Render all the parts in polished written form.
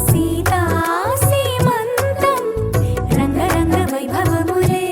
సీతా సీమంతం రంగరంగ వైభవములే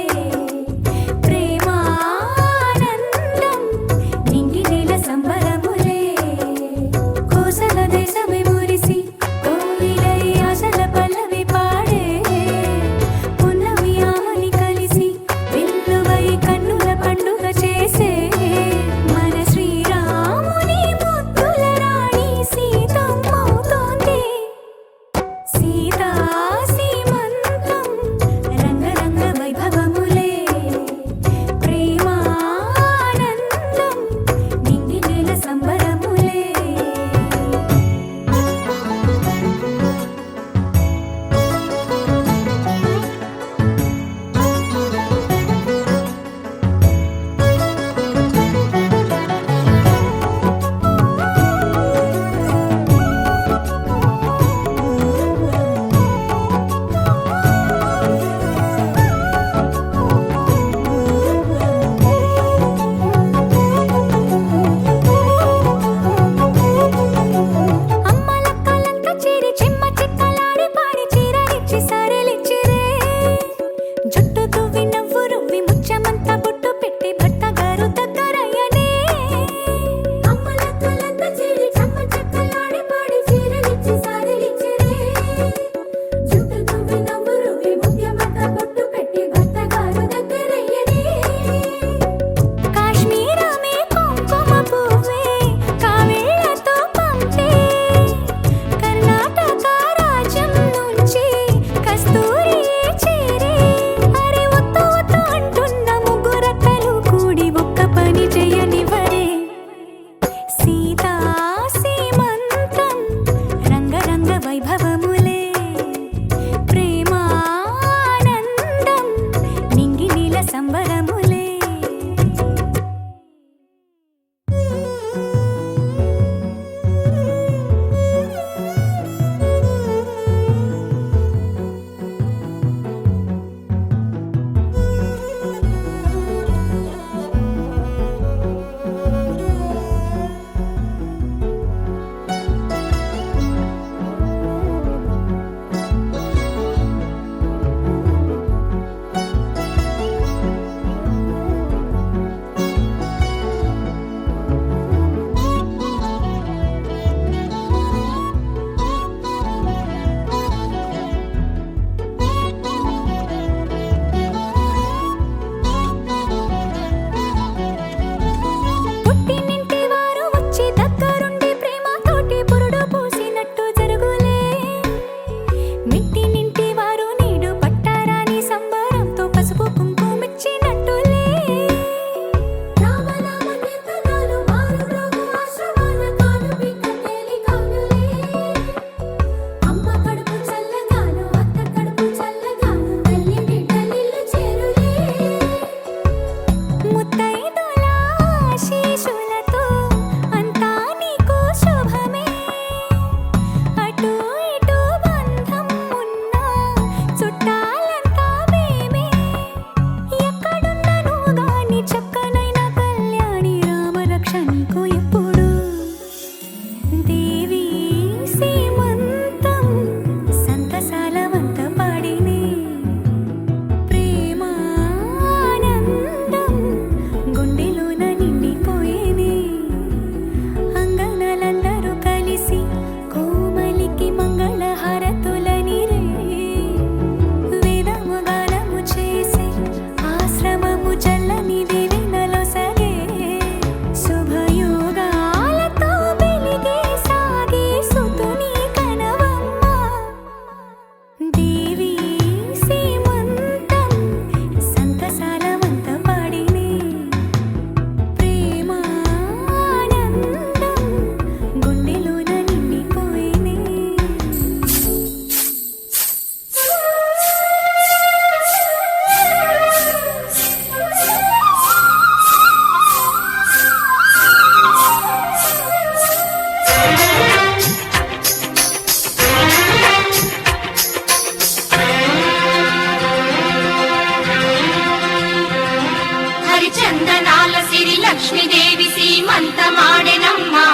హరిచందనాల సిరి లక్ష్మీదేవి సీమంతమాడెనమ్మా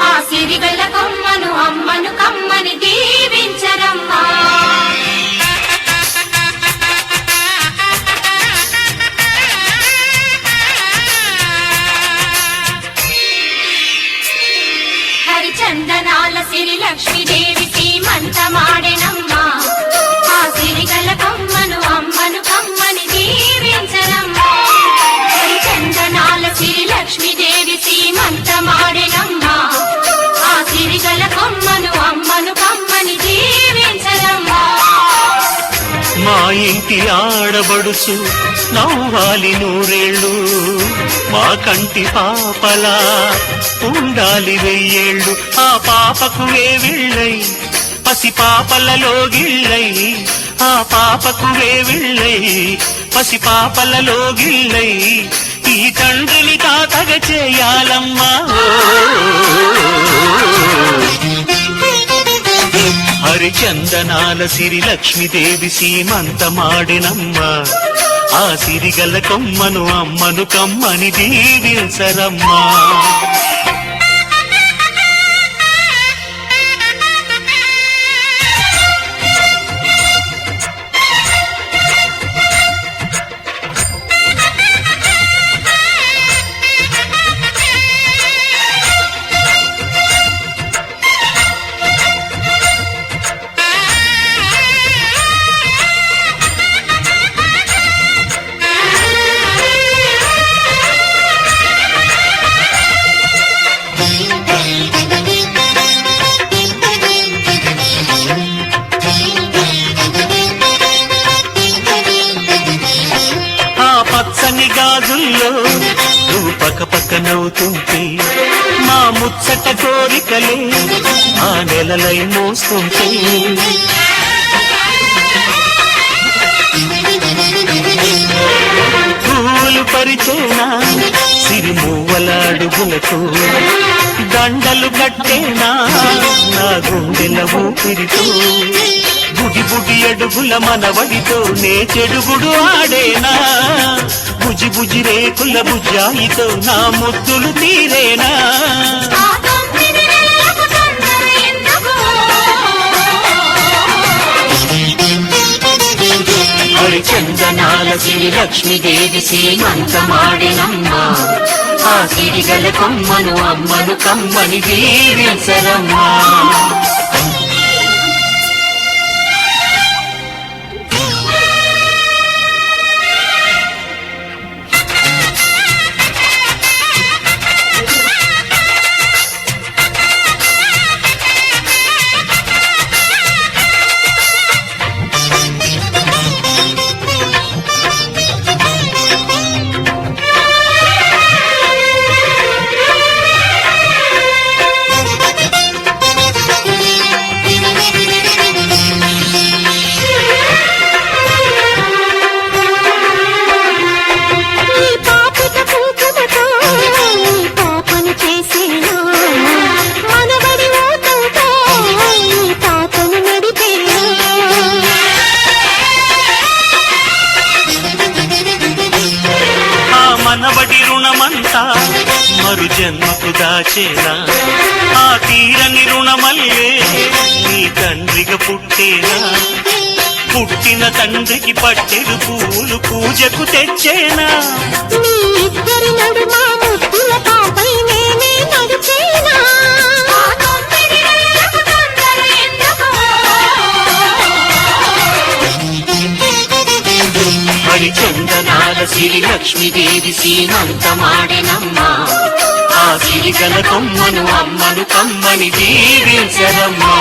ఆ సిరిగల కొమ్మను అమ్మను కమ్మని దీవించరమ్మా హరిచందనాల సిరి లక్ష్మీదేవి సీమంతమాడెనమ్మా ఆ సిరిగల కొమ్మను అమ్మను కమ్మని దీవించరమ్మా హరిచందనాల సిరి లక్ష్మీదేవి సీమంతమాడెనమ్మా ఆ సిరిగల కొమ్మను అమ్మను కమ్మని దీవించరమ్మా మా ఇంటి ఆడబడుచు నవ్వాలి నూరేళ్ళు మా కంటి పాపలా ఉండాలి వెయ్యేళ్ళు ఆ పాపకు వేవిళ్ళై పసి పాపలలో గిళ్ళై ఆ పాపకు వేవిళ్ళై పసి పాపలలో గిళ్ళై ఈ తండ్రిని తాతగ చేయాలమ్మా హరిచందనాల సిరి లక్ష్మీదేవి సీమంతమాడెనమ్మా ఆ సిరిగల కొమ్మను అమ్మను కమ్మని దీవించరమ్మా గాజుల్లో నువ్వు పక్క పక్క నవ్వుతుంటే మా ముచ్చట కోరికలే ఆ నెలలై మోస్తుంటే పూలు పరిచేనా సిరిమూవల అడుగులకు దండలు కట్టేనా నా గుండెల ఊపిరితో బుడి బుడి అడుగుల మనవడితో నే చెడుగుడు ఆడేనా బుజి బుజి రేకుల బుజ్జాయితో నా ముద్దులు తీరేనా హరిచందనాల సిరి లక్ష్మీదేవి సీమంతమాడెనమ్మా ఆ సిరిగల కొమ్మను అమ్మను కమ్మని దీవించరమ్మా మనవడి రుణమంతా మరు జన్మకు దాచేనా ఆ తీరని రుణమల్లే నీ తండ్రిగా పుట్టేనా పుట్టిన తండ్రికి పట్టెడు పూలు పూజకు తెచ్చేనా హరిచందనాల సిరి లక్ష్మీదేవి సీమంతమాడెనమ్మా ఆ సిరిగల కొమ్మను అమ్మను కమ్మని దీవించరమ్మా